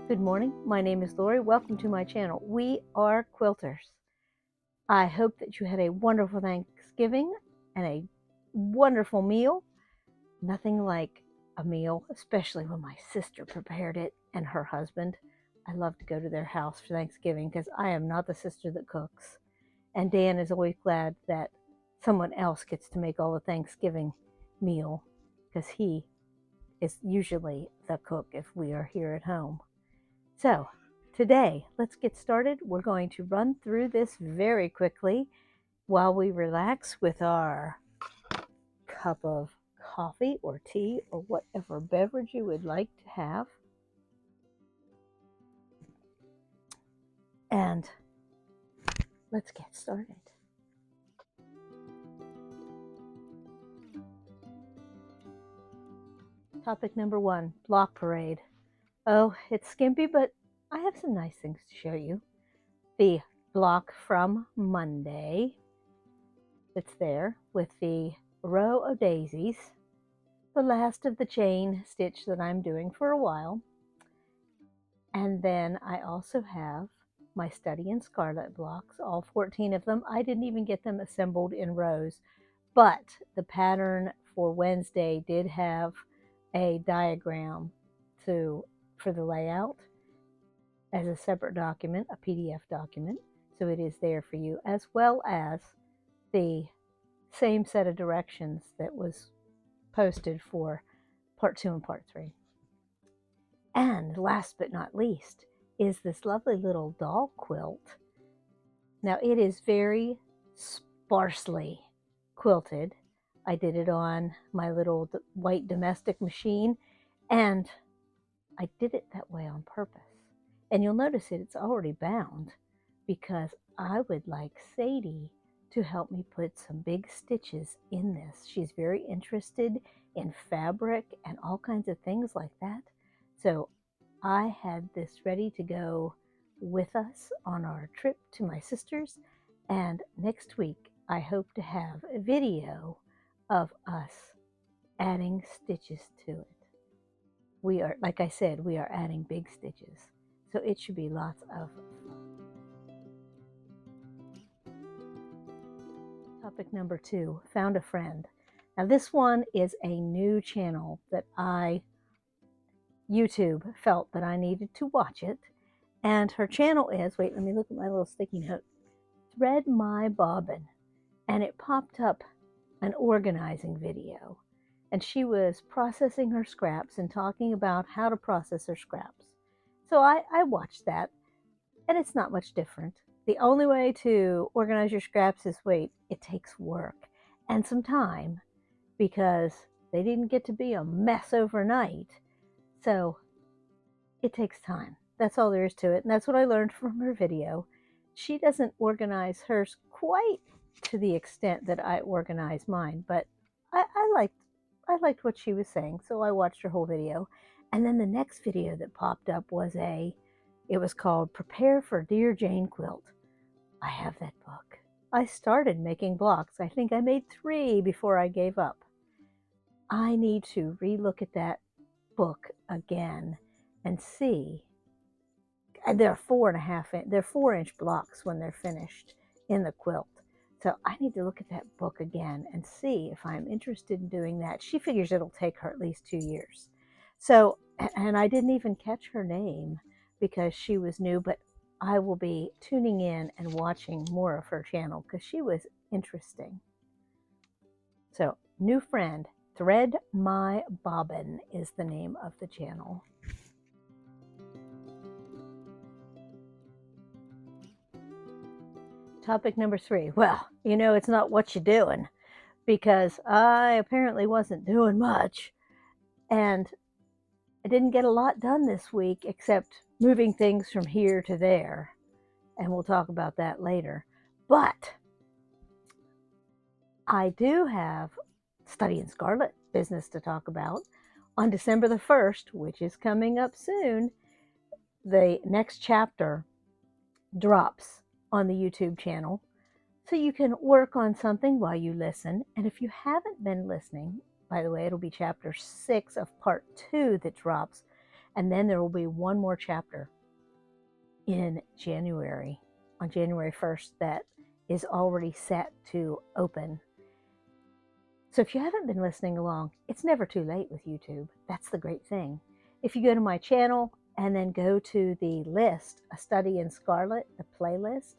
Good morning, my name is Lori. Welcome to my channel. We are quilters. I hope that you had a wonderful Thanksgiving and a wonderful meal. Nothing like a meal, especially when my sister prepared it and her husband. I love to go to their house for Thanksgiving because I am not the sister that cooks. And Dan is always glad that someone else gets to make all the Thanksgiving meal because he is usually the cook if we are here at home. So today, let's get started. We're going to run through this very quickly while we relax with our cup of coffee or tea or whatever beverage you would like to have. And let's get started. Topic number 1, block parade. Oh, it's skimpy, but I have some nice things to show you. The block from Monday that's there with the row of daisies, the last of the chain stitch that I'm doing for a while. And then I also have my Study in Scarlet blocks, all 14 of them. I didn't even get them assembled in rows, but the pattern for Wednesday did have a diagram for the layout as a separate document, a PDF document. So it is there for you, as well as the same set of directions that was posted for part 2 and part 3. And last but not least is this lovely little doll quilt. Now it is very sparsely quilted. I did it on my little white domestic machine, and I did it that way on purpose. And you'll notice it's already bound because I would like Sadie to help me put some big stitches in this. She's very interested in fabric and all kinds of things like that. So I had this ready to go with us on our trip to my sister's, and next week I hope to have a video of us adding stitches to it. We are, like I said, we are adding big stitches, so it should be lots of fun. Topic number 2, found a friend. Now this one is a new channel that YouTube felt that I needed to watch it, and her channel is, wait, let me look at my little sticky note, Thread My Bobbin, and it popped up an organizing video, and she was processing her scraps and talking about how to process her scraps. So I watched that, and it's not much different. The only way to organize your scraps is, wait, it takes work and some time because they didn't get to be a mess overnight. So it takes time. That's all there is to it. And that's what I learned from her video. She doesn't organize hers quite to the extent that I organize mine, but I liked what she was saying, so I watched her whole video. And then the next video that popped up was it was called Prepare for Dear Jane Quilt. I have that book. I started making blocks. I think I made 3 before I gave up. I need to relook at that book again and see. And they're 4-inch blocks when they're finished in the quilt. So I need to look at that book again and see if I'm interested in doing that. She figures it'll take her at least 2 years. So, and I didn't even catch her name because she was new, but I will be tuning in and watching more of her channel because she was interesting. So, new friend, Thread My Bobbin is the name of the channel. Topic number 3. Well, you know, it's not what you're doing, because I apparently wasn't doing much, and I didn't get a lot done this week except moving things from here to there, and we'll talk about that later. But I do have Study in Scarlet business to talk about. On December the 1st, which is coming up soon, the next chapter drops on the YouTube channel, so you can work on something while you listen. And if you haven't been listening, by the way, it'll be chapter 6 of part 2 that drops, And then there will be one more chapter in January, on January 1st, that is already set to open. So if you haven't been listening along, it's never too late with YouTube. That's the great thing. If you go to my channel and then go to the list, A Study in Scarlet, the playlist,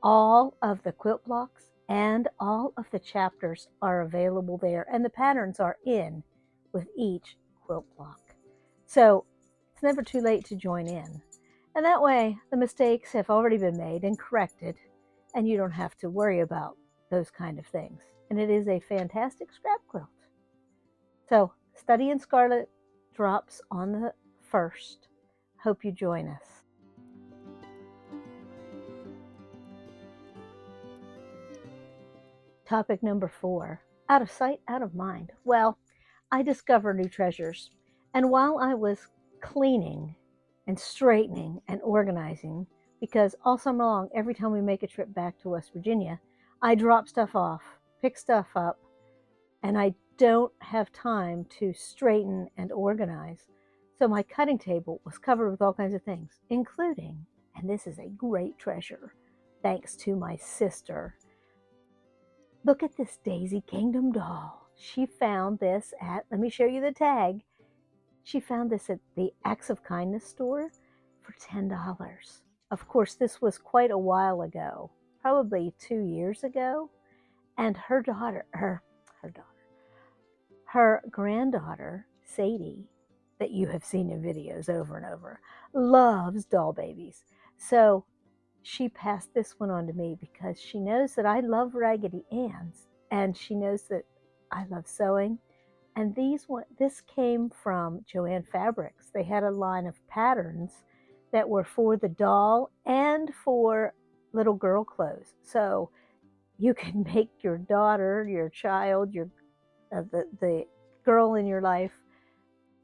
all of the quilt blocks and all of the chapters are available there, and the patterns are in with each quilt block. So it's never too late to join in. And that way, the mistakes have already been made and corrected, and you don't have to worry about those kind of things. And it is a fantastic scrap quilt. So, Study in Scarlet drops on the 1st. Hope you join us. Topic number 4, out of sight, out of mind. Well, I discover new treasures. And while I was cleaning and straightening and organizing, because all summer long, every time we make a trip back to West Virginia, I drop stuff off, pick stuff up, and I don't have time to straighten and organize. So my cutting table was covered with all kinds of things, including, and this is a great treasure, thanks to my sister. Look at this Daisy Kingdom doll. She found this at, let me show you the tag. She found this at the Acts of Kindness store for $10. Of course, this was quite a while ago, probably 2 years ago. And her granddaughter, Sadie, that you have seen in videos over and over, loves doll babies. So she passed this one on to me because she knows that I love Raggedy Anns, and she knows that I love sewing. And this came from Joann Fabrics. They had a line of patterns that were for the doll and for little girl clothes. So you can make your daughter, your child, the girl in your life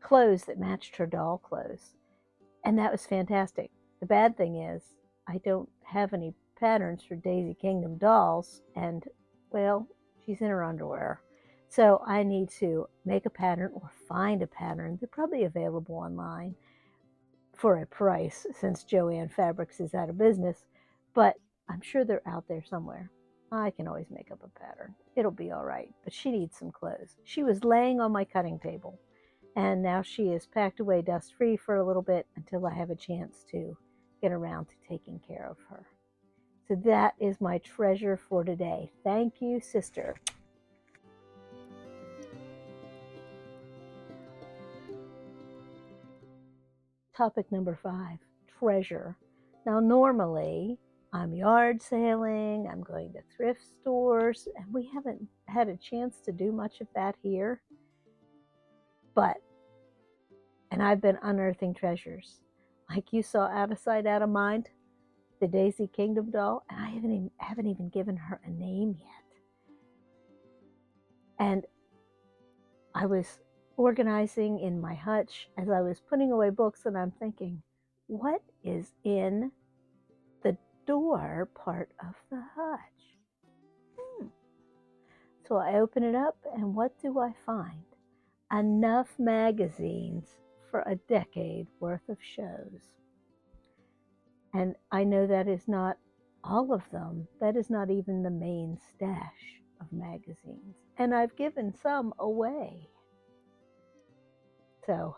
clothes that matched her doll clothes. And that was fantastic. The bad thing is I don't have any patterns for Daisy Kingdom dolls, and, well, she's in her underwear. So I need to make a pattern or find a pattern. They're probably available online for a price since Joann Fabrics is out of business, but I'm sure they're out there somewhere. I can always make up a pattern. It'll be all right, but she needs some clothes. She was laying on my cutting table, and now she is packed away dust-free for a little bit until I have a chance to get around to taking care of her. So that is my treasure for today. Thank you, sister. Topic number 5, treasure. Now, normally, I'm yard sailing, I'm going to thrift stores, and we haven't had a chance to do much of that here. And I've been unearthing treasures. Like you saw Out of Sight, Out of Mind, the Daisy Kingdom doll, and I haven't even given her a name yet. And I was organizing in my hutch as I was putting away books, and I'm thinking, what is in the door part of the hutch? So I open it up, and what do I find? Enough magazines for a decade worth of shows. And I know that is not all of them. That is not even the main stash of magazines. And I've given some away. So,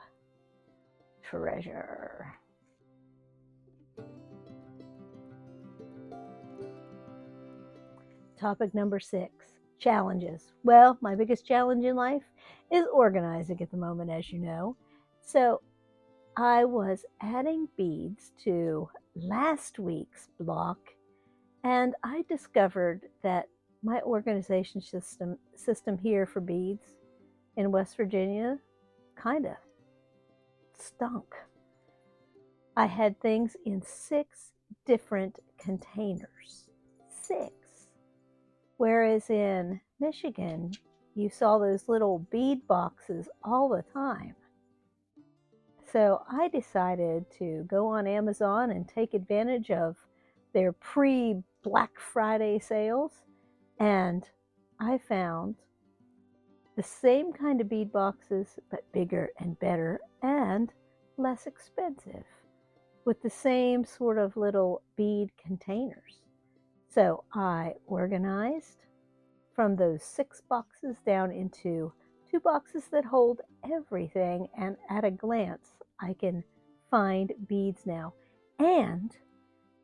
treasure. Topic number 6, challenges. Well, my biggest challenge in life is organizing at the moment, as you know. So I was adding beads to last week's block, and I discovered that my organization system here for beads in West Virginia kind of stunk. I had things in 6 different containers. 6. Whereas in Michigan, you saw those little bead boxes all the time. So I decided to go on Amazon and take advantage of their pre-Black Friday sales. And I found the same kind of bead boxes, but bigger and better, and less expensive with the same sort of little bead containers. So I organized from those 6 boxes down into 2 boxes that hold everything, and at a glance I can find beads now. And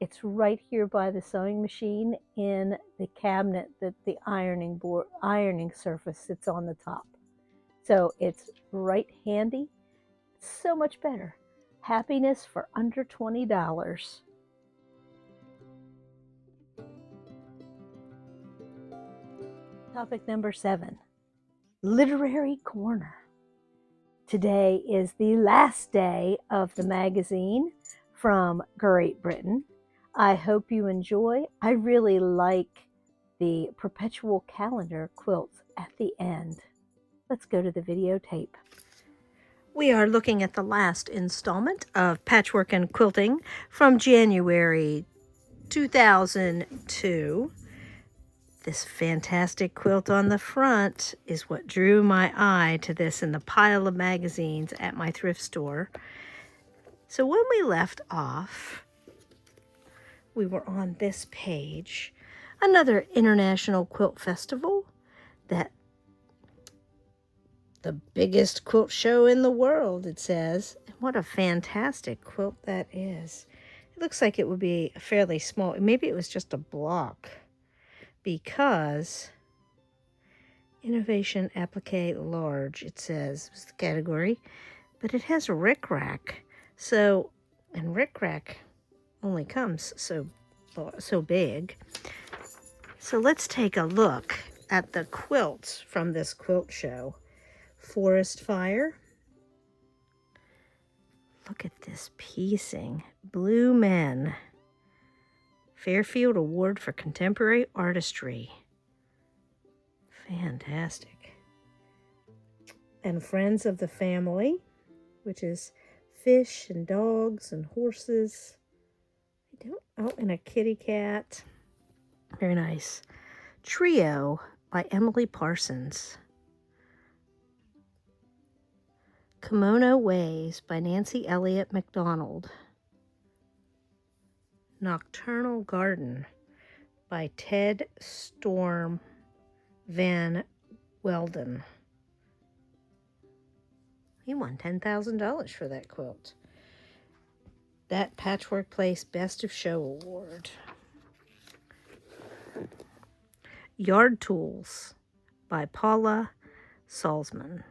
it's right here by the sewing machine in the cabinet that the ironing surface sits on the top. So it's right handy. So much better. Happiness for under $20. Topic number 7, Literary Corner. Today is the last day of the magazine from Great Britain. I hope you enjoy. I really like the perpetual calendar quilts at the end. Let's go to the videotape. We are looking at the last installment of Patchwork and Quilting from January 2002. This fantastic quilt on the front is what drew my eye to this in the pile of magazines at my thrift store. So when we left off, we were on this page, another International Quilt Festival, that the biggest quilt show in the world, it says. And what a fantastic quilt that is. It looks like it would be fairly small. Maybe it was just a block, because Innovation Applique Large, it says, was the category. But it has a rickrack. So, and rickrack only comes so big. So let's take a look at the quilts from this quilt show. Forest Fire. Look at this piecing. Blue Men. Fairfield Award for Contemporary Artistry. Fantastic. And Friends of the Family, which is fish and dogs and horses. And a kitty cat. Very nice. Trio by Emily Parsons. Kimono Ways by Nancy Elliott MacDonald. Nocturnal Garden by Ted Storm Van Welden. He won $10,000 for that quilt. That Patchwork Place Best of Show Award. Yard Tools by Paula Salzman.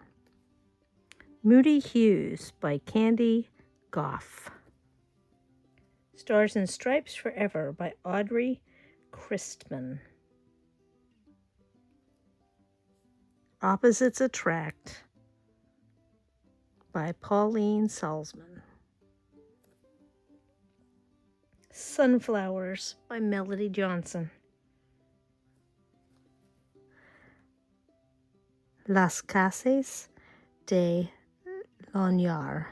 Moody Hues by Candy Goff. Stars and Stripes Forever by Audrey Christman. Opposites Attract by Pauline Salzman. Sunflowers by Melody Johnson. Las Casas de Lonyar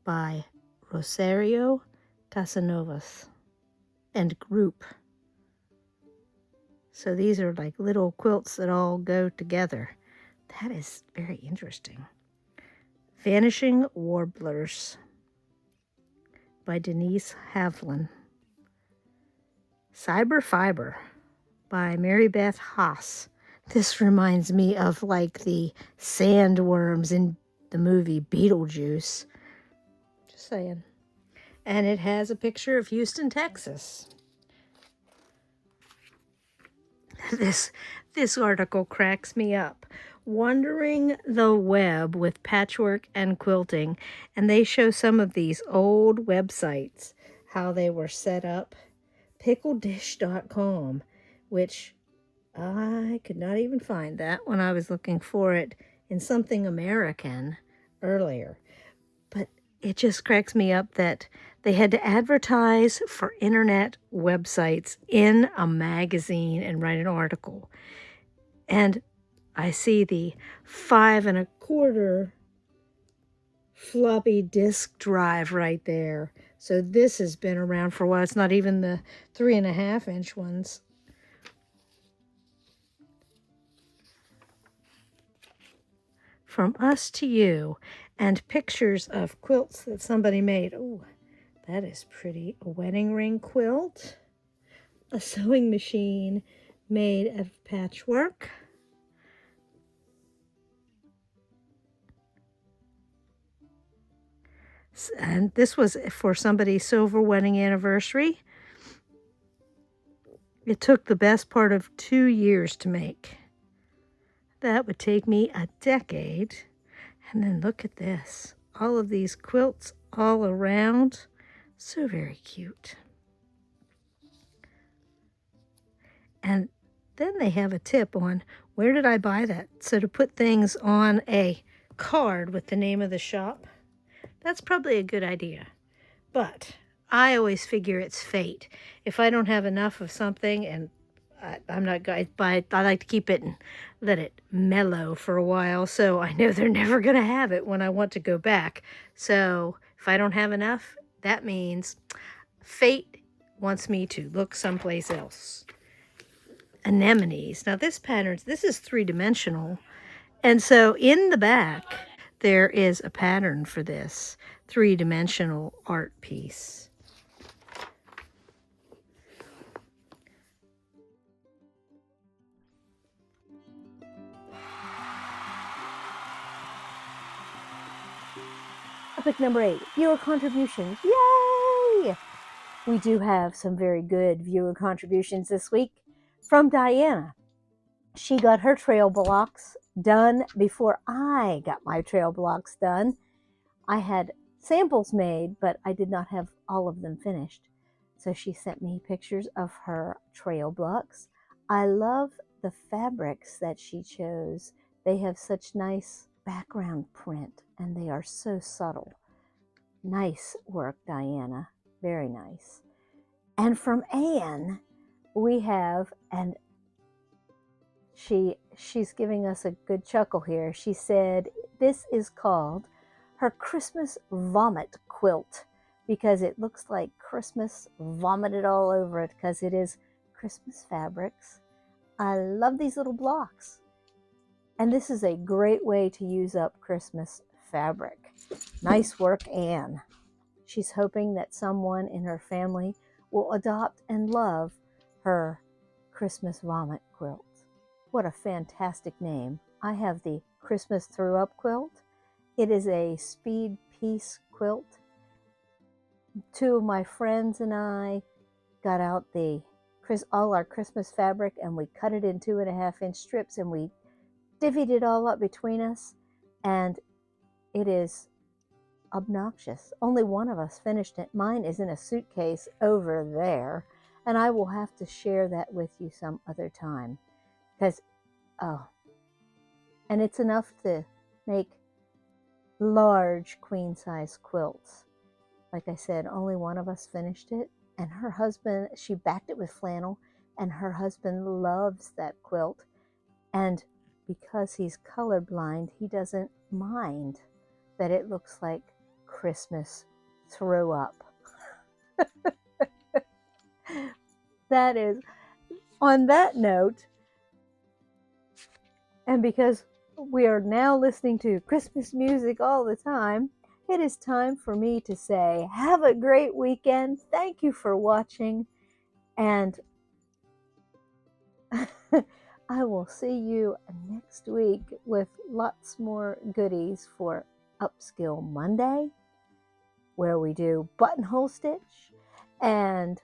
by Rosario Casanovas and Group. So these are like little quilts that all go together. That is very interesting. Vanishing Warblers by Denise Havlin. Cyber Fiber by Mary Beth Haas. This reminds me of like the sandworms in the movie Beetlejuice. Just saying. And it has a picture of Houston, Texas. This article cracks me up. Wandering the Web with Patchwork and Quilting. And they show some of these old websites, how they were set up. Pickledish.com, which I could not even find that when I was looking for it in something American earlier. But it just cracks me up that they had to advertise for internet websites in a magazine and write an article. And I see the 5 1/4 floppy disk drive right there. So this has been around for a while. It's not even the 3 1/2 inch ones. from us to you, and pictures of quilts that somebody made. Oh, that is pretty. A wedding ring quilt, a sewing machine made of patchwork, and this was for somebody's silver wedding anniversary. It took the best part of 2 years to make. That would take me a decade. And then look at this. All of these quilts all around. So very cute. And then they have a tip on where did I buy that? So to put things on a card with the name of the shop, that's probably a good idea. But I always figure it's fate. If I don't have enough of something, and I'm not going to buy it, I like to keep it and let it mellow for a while, so I know they're never going to have it when I want to go back. So if I don't have enough, that means fate wants me to look someplace else. Anemones. Now this pattern, this is 3-dimensional. And so in the back, there is a pattern for this 3-dimensional art piece. Topic number 8, viewer contributions. Yay! We do have some very good viewer contributions this week from Diana. She got her trail blocks done before I got my trail blocks done. I had samples made, but I did not have all of them finished. So she sent me pictures of her trail blocks. I love the fabrics that she chose. They have such nice background print, and they are so subtle. Nice work, Diana. Very nice. And from Anne, we have, and she's giving us a good chuckle here. She said, this is called her Christmas vomit quilt because it looks like Christmas vomited all over it because it is Christmas fabrics. I love these little blocks. And this is a great way to use up Christmas fabric. Nice work, Anne. She's hoping that someone in her family will adopt and love her Christmas vomit quilt. What a fantastic name. I have the Christmas Throw Up quilt. It is a speed piece quilt. 2 of my friends and I got out all our Christmas fabric and we cut it in 2.5-inch strips and we divvied it all up between us, and it is obnoxious. Only one of us finished it. Mine is in a suitcase over there, and I will have to share that with you some other time because, and it's enough to make large queen-size quilts. Like I said, only one of us finished it, and her husband, she backed it with flannel, and her husband loves that quilt, and because he's colorblind, he doesn't mind that it looks like Christmas throw up. That is, on that note, and because we are now listening to Christmas music all the time, it is time for me to say, have a great weekend. Thank you for watching, and I will see you next week with lots more goodies for Upskill Monday, where we do buttonhole stitch, and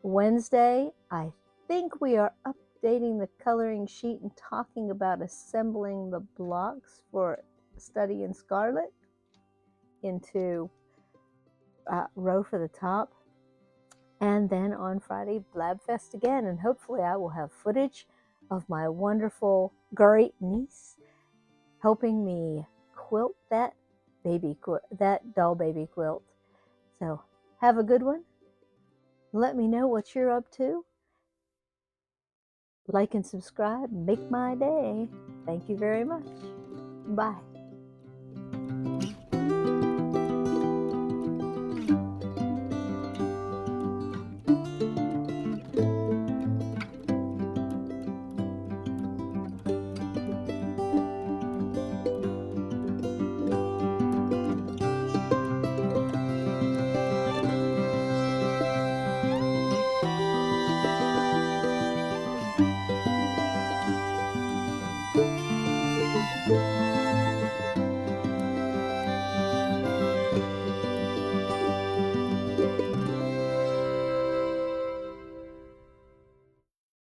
Wednesday, I think we are updating the coloring sheet and talking about assembling the blocks for Study in Scarlet into row for the top. And then on Friday, Blabfest again, and hopefully I will have footage of my wonderful great niece helping me quilt that doll baby quilt. So have a good one. Let me know what you're up to. Like and subscribe. Make my day. Thank you very much. Bye.